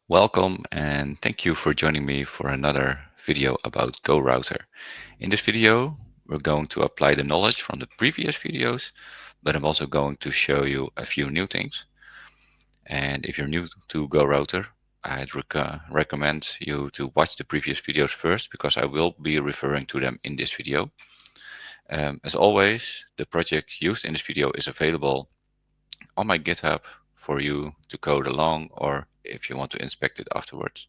Welcome and thank you for joining me for another video about GoRouter. In this video, we're going to apply the knowledge from the previous videos, but I'm also going to show you a few new things. And if you're new to GoRouter, I'd recommend you to watch the previous videos first because I will be referring to them in this video. As always, the project used in this video is available on my GitHub for you to code along or if you want to inspect it afterwards.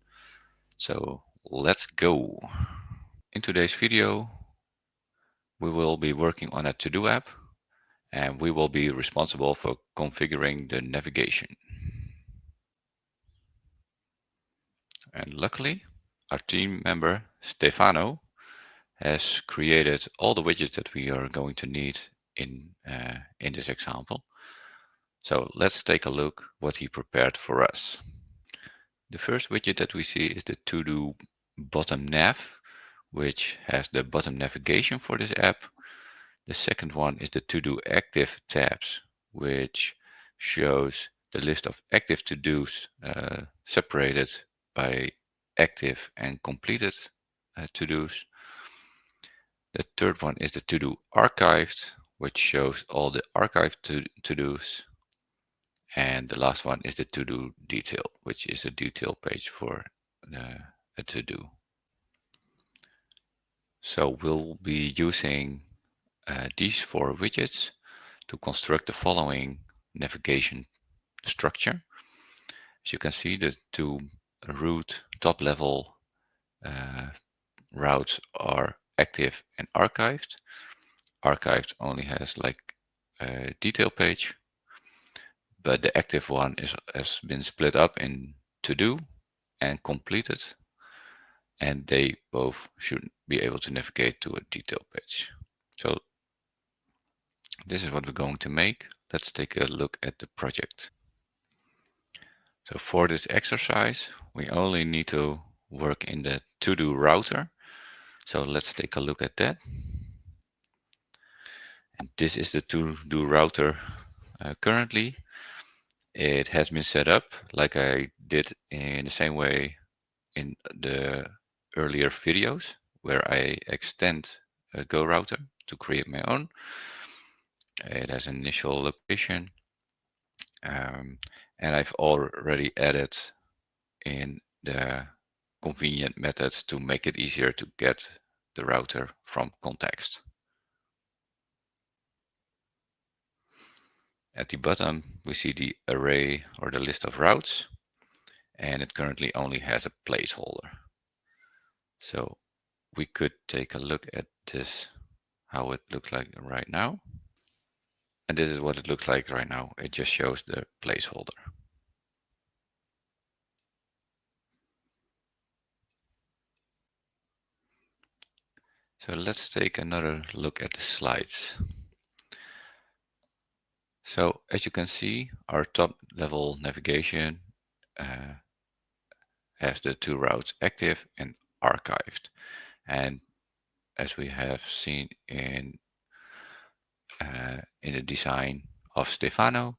So let's go. In today's video, we will be working on a to-do app and we will be responsible for configuring the navigation. And luckily, our team member Stefano has created all the widgets that we are going to need in this example. So let's take a look what he prepared for us. The first widget that we see is the to-do bottom nav, which has the bottom navigation for this app. The second one is the to-do active tabs, which shows the list of active to-dos separated by active and completed to-dos. The third one is the to-do archived, which shows all the archived to-dos. And the last one is the to-do detail, which is a detail page for a to-do. So we'll be using these four widgets to construct the following navigation structure. As you can see, the two root top level routes are active and archived. Archived only has like a detail page, but the active one has been split up in to do and completed, and they both should be able to navigate to a detail page. So this is what we're going to make. Let's take a look at the project. So for this exercise, we only need to work in the to-do router. So let's take a look at that. And this is the to-do router currently. It has been set up like I did in the same way in the earlier videos where I extend a Go router to create my own. It has an initial location, and I've already added in the convenient methods to make it easier to get the router from context. At the bottom, we see the array or the list of routes, and it currently only has a placeholder. So we could take a look at this, how it looks like right now. And this is what it looks like right now. It just shows the placeholder. So let's take another look at the slides. So as you can see, our top level navigation has the two routes active and archived. And as we have seen in the design of Stefano,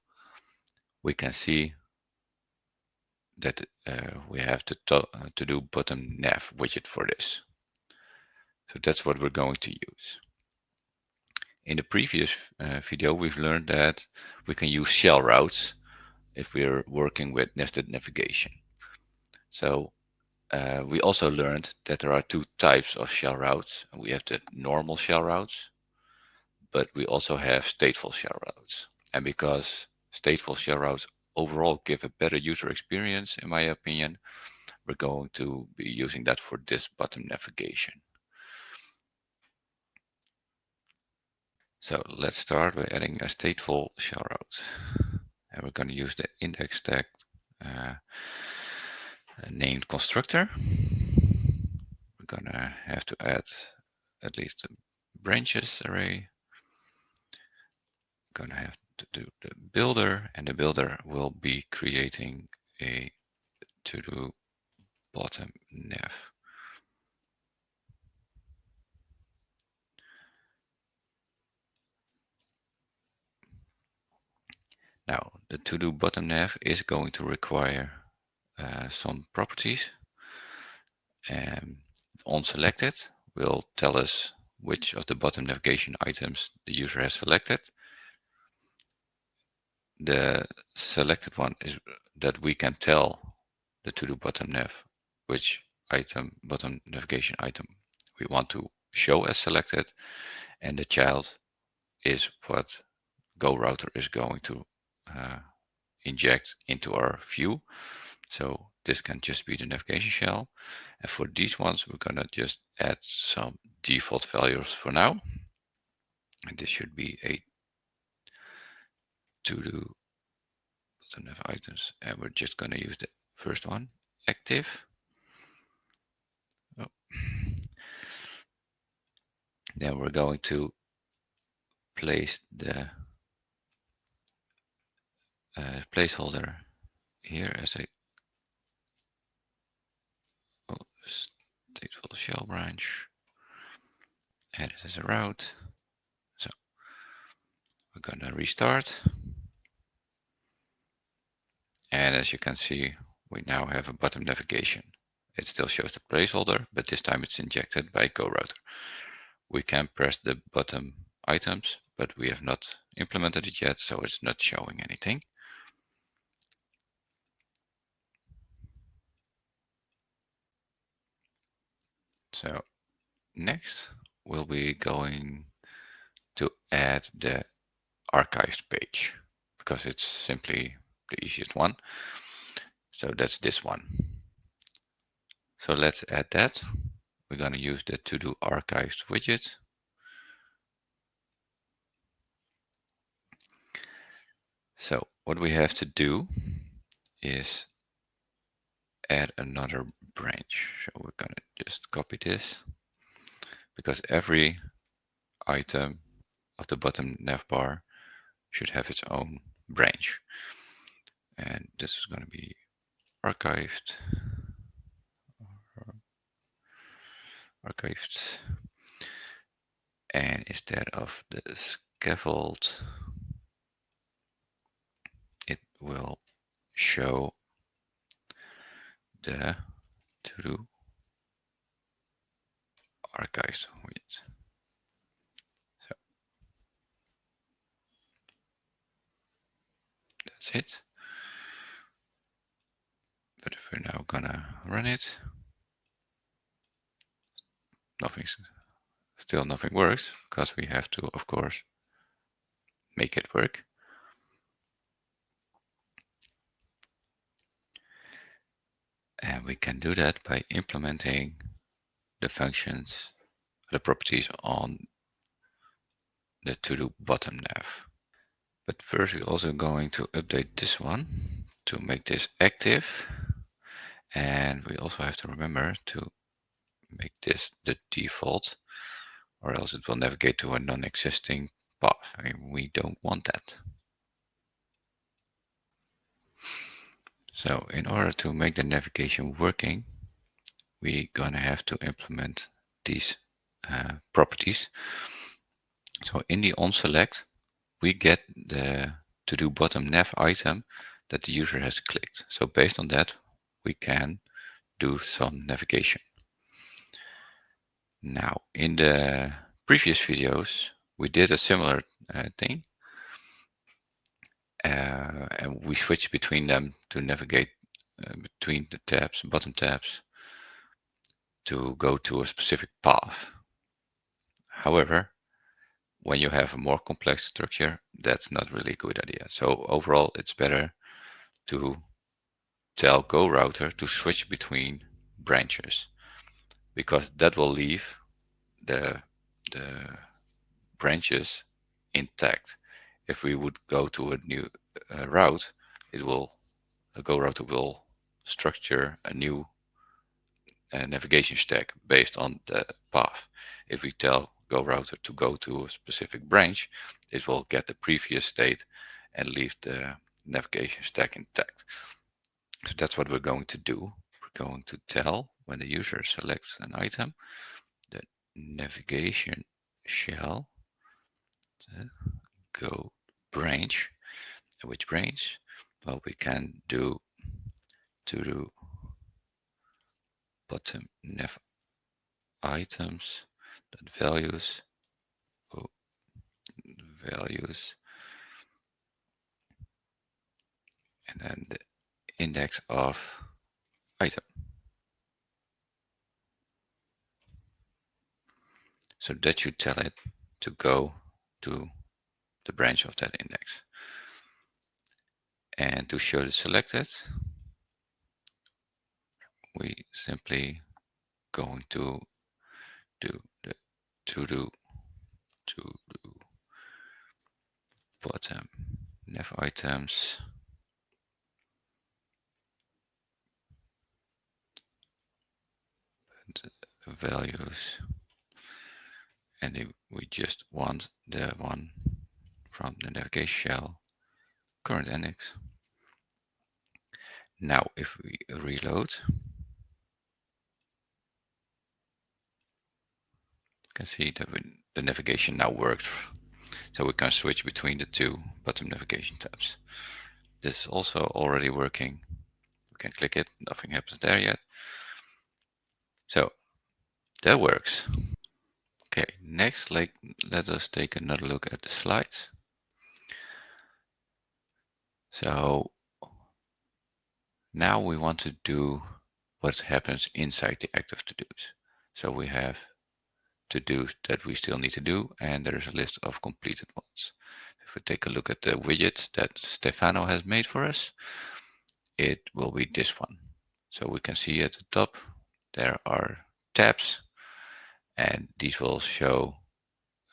we can see that we have the to-do bottom nav widget for this. So that's what we're going to use. In the previous video, we've learned that we can use shell routes if we're working with nested navigation. So we also learned that there are two types of shell routes. We have the normal shell routes, but we also have stateful shell routes. And because stateful shell routes overall give a better user experience, in my opinion, we're going to be using that for this bottom navigation. So let's start by adding a stateful shell route. And we're going to use the index tag named constructor. We're going to have to add at least a branches array. We're going to have to do the builder, and the builder will be creating a to-do bottom nav. Now, the to-do bottom nav is going to require some properties. On selected will tell us which of the bottom navigation items the user has selected. The selected one is that we can tell the to-do bottom nav which bottom navigation item we want to show as selected, and the child is what GoRouter is going to inject into our view. So this can just be the navigation shell. And for these ones, we're gonna just add some default values for now. And this should be a to-do bottom nav items. And we're just gonna use the first one, active. Oh. Then we're going to place the placeholder here as a stateful shell branch. Add it as a route. So we're gonna restart. And as you can see, we now have a bottom navigation. It still shows the placeholder, but this time it's injected by GoRouter. We can press the bottom items, but we have not implemented it yet, so it's not showing anything. So next, we'll be going to add the archived page because it's simply the easiest one. So that's this one. So let's add that. We're going to use the to-do archived widget. So what we have to do is add another branch. So we're going to just copy this because every item of the bottom nav bar should have its own branch. And this is going to be archived. And instead of the scaffold, it will show the to-do archived widget. So that's it. But if we're now gonna run it, nothing works because we have to, of course, make it work. And we can do that by implementing the functions, the properties on the to-do bottom nav. But first we're also going to update this one to make this active. And we also have to remember to make this the default, or else it will navigate to a non-existing path. I mean, we don't want that. So in order to make the navigation working, we're gonna have to implement these properties. So in the onSelect, we get the to-do bottom nav item that the user has clicked. So based on that, we can do some navigation. Now, in the previous videos, we did a similar thing. And we switch between them to navigate between the tabs, bottom tabs, to go to a specific path. However, when you have a more complex structure, that's not really a good idea. So overall, it's better to tell GoRouter to switch between branches, because that will leave the branches intact. If we would go to a new route, GoRouter will structure a new navigation stack based on the path. If we tell GoRouter to go to a specific branch, it will get the previous state and leave the navigation stack intact. So that's what we're going to do. We're going to tell when the user selects an item, the navigation shall go branch. Which branch? Well, we can do to do bottom nav items dot values, values, and then the index of item. So that should tell it to go to the branch of that index. And to show the selected, we simply going to do the to do bottom nav items and values, and we just want the one from the navigation shell current index. Now if we reload, you can see that the navigation now works, so we can switch between the two bottom navigation tabs. This is also already working. We can click it, nothing happens there yet. So that works. Okay, next, let us take another look at the slides. So now we want to do what happens inside the active to-dos. So we have to-dos that we still need to do, and there's a list of completed ones. If we take a look at the widget that Stefano has made for us, it will be this one. So we can see at the top there are tabs, and these will show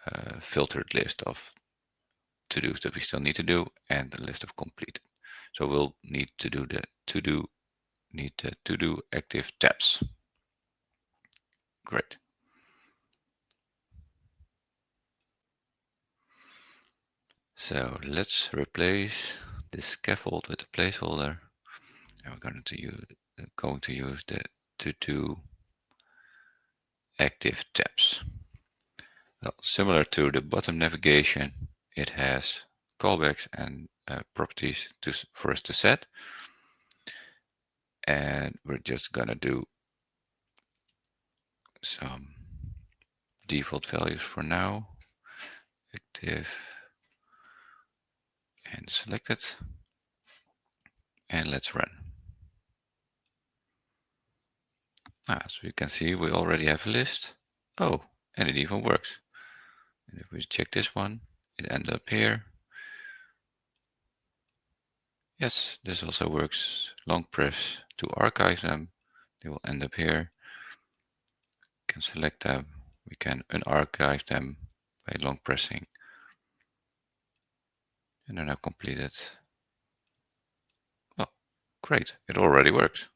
a filtered list of to-dos that we still need to do and a list of completed. So we'll need to do the to-do active tabs. Great. So let's replace this scaffold with a placeholder, and we're going to use the to-do active tabs. Well, similar to the bottom navigation, it has callbacks and properties for us to set, and we're just gonna do some default values for now. Active and selected, and let's run. So you can see we already have a list. Oh, and it even works. And if we check this one, it ended up here. Yes, this also works. Long press to archive them. They will end up here. We can select them. We can unarchive them by long pressing. And they're now completed. Well, great. It already works.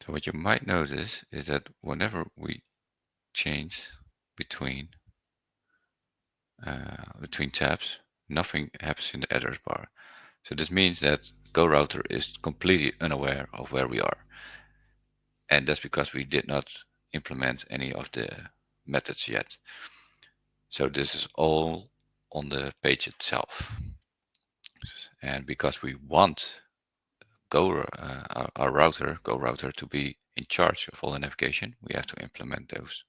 So what you might notice is that whenever we change between tabs, nothing happens in the address bar. So this means that GoRouter is completely unaware of where we are. And that's because we did not implement any of the methods yet. So this is all on the page itself. And because we want our router, GoRouter, to be in charge of all the navigation, we have to implement those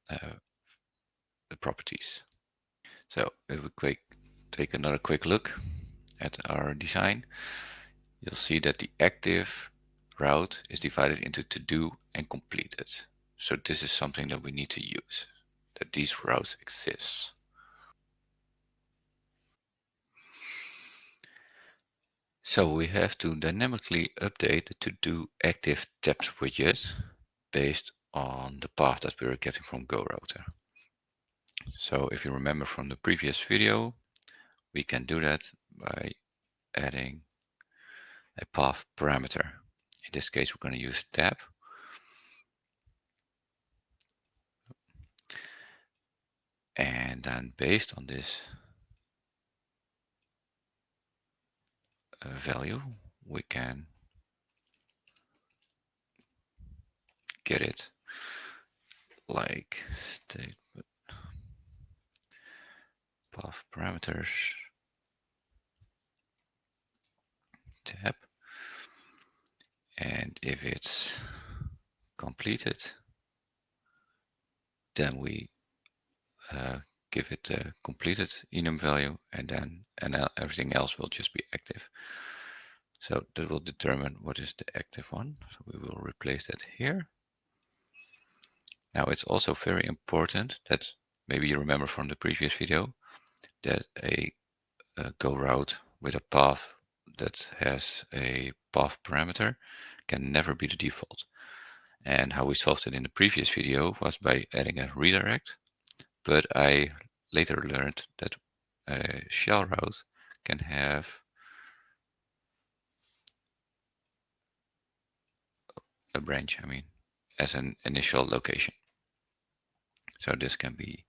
the properties. So if we take another quick look at our design, you'll see that the active route is divided into to-do and completed. So this is something that we need to use, that these routes exist. So we have to dynamically update the to-do active tabs widget based on the path that we are getting from GoRouter. So if you remember from the previous video, we can do that by adding a path parameter. In this case, we're going to use tab. And then based on this value, we can get it like state path parameters tab. if it's completed, then we give it the completed enum value, and then everything else will just be active. So that will determine what is the active one. So we will replace that here. Now it's also very important that maybe you remember from the previous video that a go route with a path that has a path parameter can never be the default. And how we solved it in the previous video was by adding a redirect, but I later learned that a shell route can have a branch, as an initial location. So this can be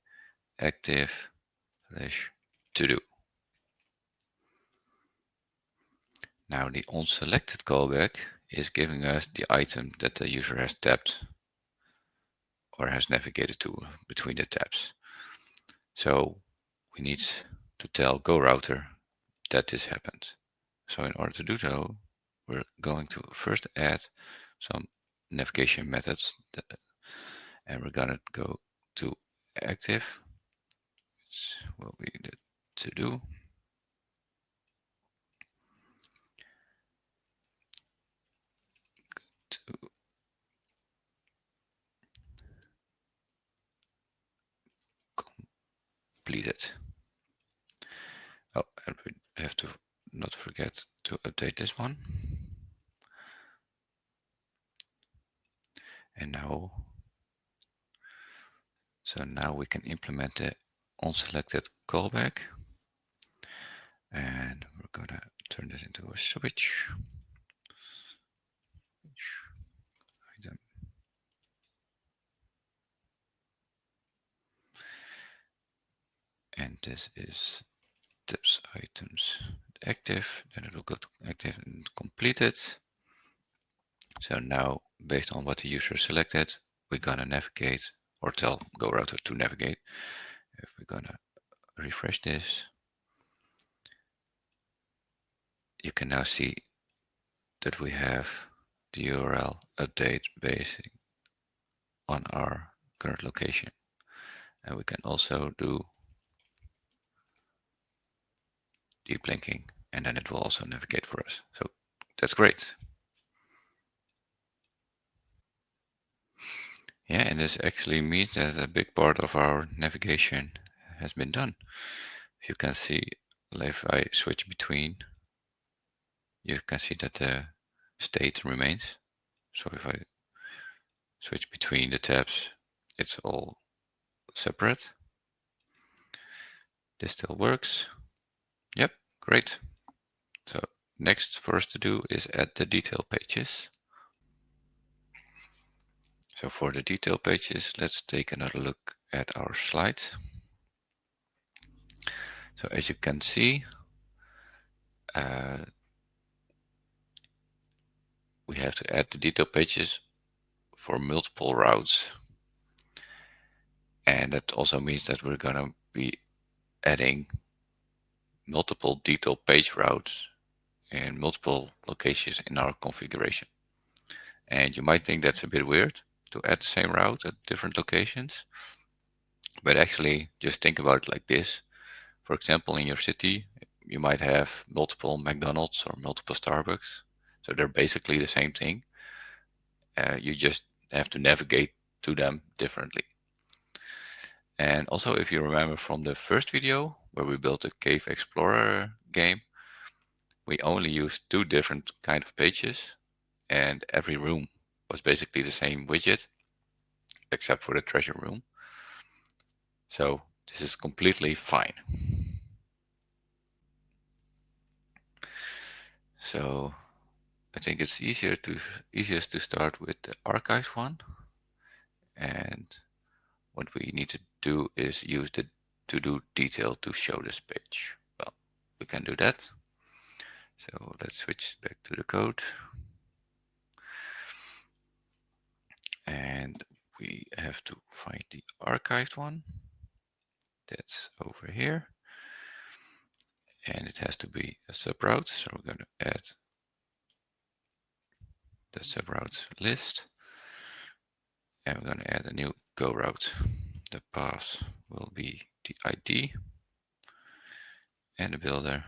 active / to do. Now the onSelected callback is giving us the item that the user has tapped or has navigated to between the tabs. So we need to tell GoRouter that this happened. So in order to do so, we're going to first add some navigation methods and we're gonna go to active, which will be the to do. To complete it. Oh, and we have to not forget to update this one. And now, so now we can implement the onSelected callback. And we're gonna turn this into a switch. Item. And this is tips items active, then it will go to active and complete it. So now, based on what the user selected, we're gonna navigate or tell GoRouter to navigate. If we're gonna refresh this, you can now see that we have the URL update based on our current location. And we can also do deep linking, and then it will also navigate for us. So that's great. Yeah, and this actually means that a big part of our navigation has been done. If you can see, if I switch between, you can see that the state remains. So if I switch between the tabs, it's all separate. This still works. Yep, great. So next for us to do is add the detail pages. So for the detail pages, let's take another look at our slides. So as you can see, we have to add the detail pages for multiple routes. And that also means that we're going to be adding multiple detail page routes in multiple locations in our configuration. And you might think that's a bit weird to add the same route at different locations. But actually, just think about it like this. For example, in your city, you might have multiple McDonald's or multiple Starbucks. So they're basically the same thing. You just have to navigate to them differently. And also, if you remember from the first video where we built the Cave Explorer game, we only used 2 different kind of pages, and every room was basically the same widget, except for the treasure room. So this is completely fine. So I think it's easiest to start with the archives one. And what we need to do is use the to-do detail to show this page. Well, we can do that. So let's switch back to the code. And we have to find the archived one. That's over here. And it has to be a subroute. So we're going to add the subroute list, and we're going to add a new go route. The path will be the ID, and the builder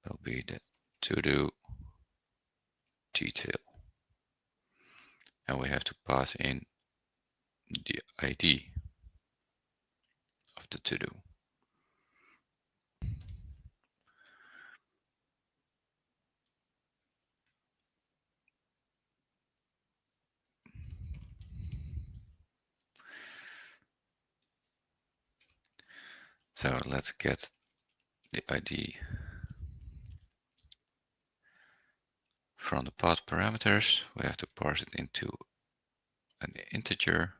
will be the to-do detail. And we have to pass in the ID of the to-do. So let's get the ID from the path parameters. We have to parse it into an integer.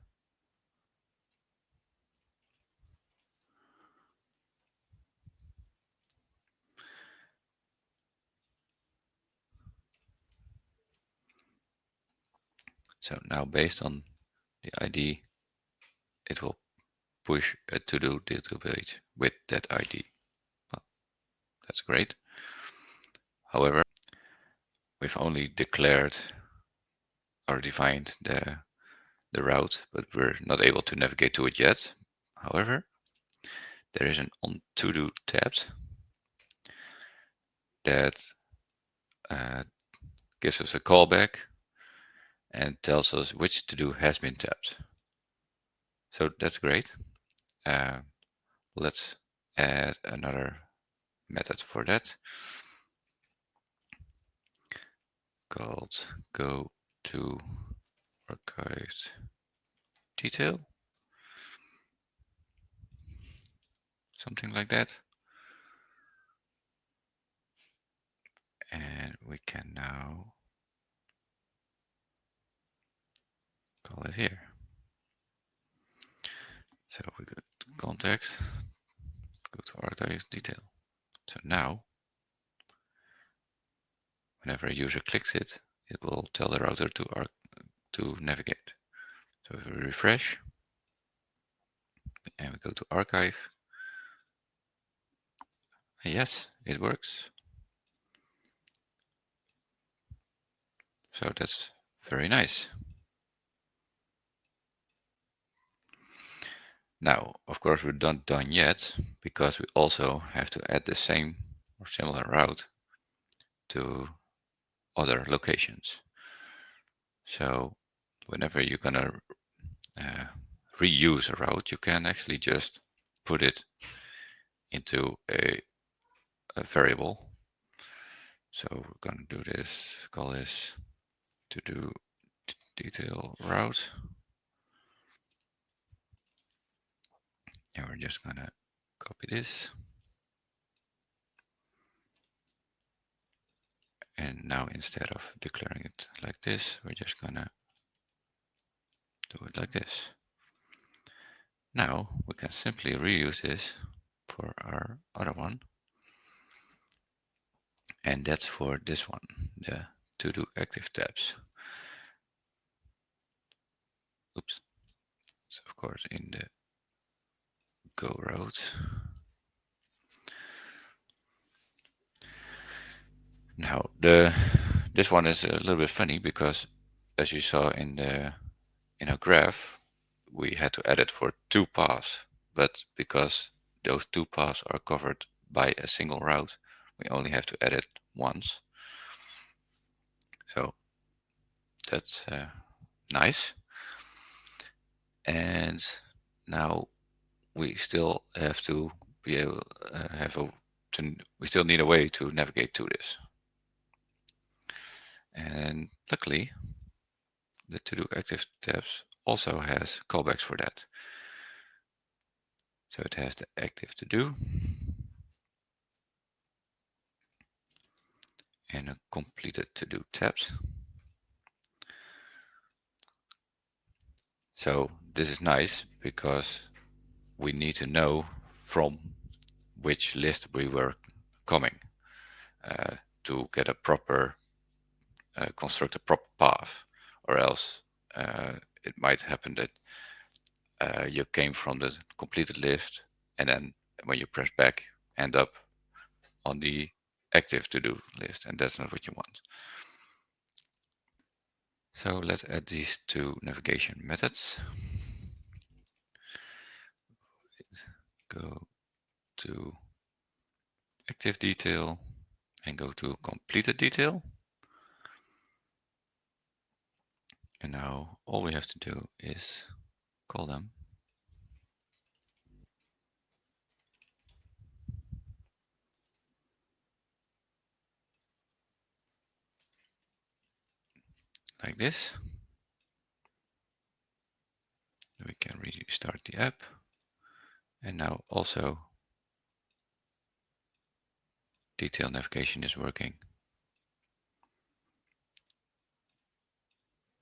So now based on the ID, it will push a to-do database with that ID. Well, that's great. However, we've only declared or defined the route, but we're not able to navigate to it yet. However, there is an on to-do tab that gives us a callback and tells us which to-do has been tapped. So that's great. Let's add another method for that called go to archived detail, something like that. And we can now call it here. So we go to context, go to archived detail. So now, whenever a user clicks it, it will tell the router to navigate. So if we refresh and we go to archive, yes, it works. So that's very nice. Now, of course, we're not done yet because we also have to add the same or similar route to other locations. So whenever you're gonna reuse a route, you can actually just put it into a variable. So we're gonna do this, call this to do detail route. And we're just gonna copy this. And now instead of declaring it like this, we're just gonna do it like this. Now we can simply reuse this for our other one. And that's for this one, the to-do active tabs. Oops. So of course in the go route. Now this one is a little bit funny because as you saw in our graph, we had to edit for two paths, but because those two paths are covered by a single route, we only have to edit once. So that's nice. And now we still have to be able we still need a way to navigate to this. And luckily, the to-do active tabs also has callbacks for that. So it has the active to-do and a completed to-do tabs. So this is nice because we need to know from which list we were coming to get a proper construct a proper path, or else it might happen that you came from the completed list and then when you press back end up on the active to-do list, and that's not what you want. So let's add these two navigation methods. Go to active detail and go to completed detail. And now all we have to do is call them. Like this. We can restart the app. And now also detail navigation is working.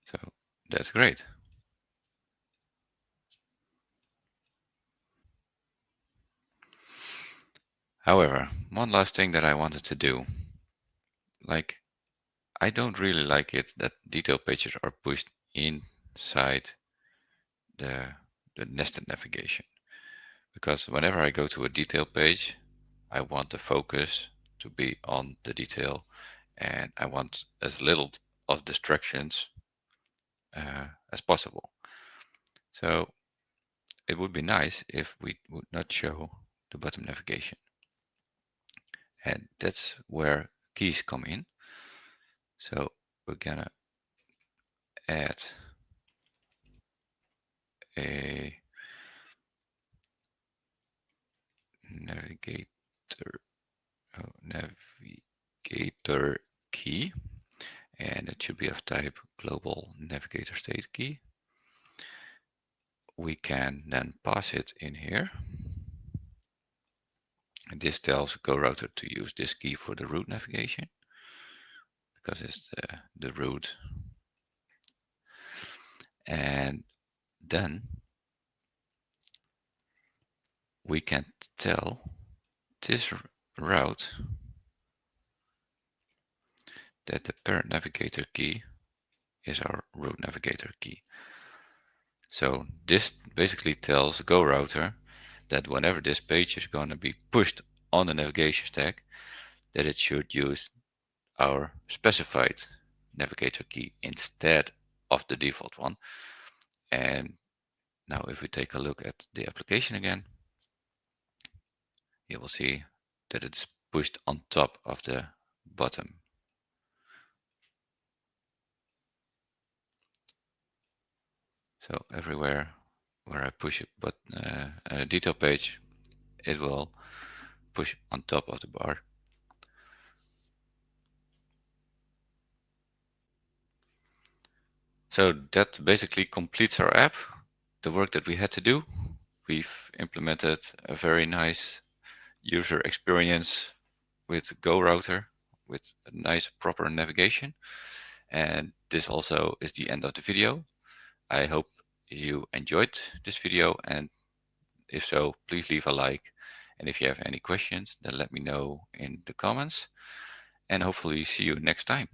So that's great. However, one last thing that I wanted to do, like I don't really like it that detail pages are pushed inside the nested navigation, because whenever I go to a detail page, I want the focus to be on the detail and I want as little of distractions as possible. So it would be nice if we would not show the bottom navigation. And that's where keys come in. So we're gonna add a navigator navigator key, and it should be of type global navigator state key. We can then pass it in here. And this tells GoRouter to use this key for the route navigation because it's the route. And then we can tell this route that the parent navigator key is our route navigator key. So this basically tells GoRouter that whenever this page is going to be pushed on the navigation stack, that it should use our specified navigator key instead of the default one. And now if we take a look at the application again, you will see that it's pushed on top of the bottom. So everywhere where I push it, but a detail page, it will push on top of the bar. So that basically completes our app, the work that we had to do. We've implemented a very nice user experience with GoRouter with a nice proper navigation. And this also is the end of the video. I hope you enjoyed this video, and if so, please leave a like. And if you have any questions, then let me know in the comments, and hopefully see you next time.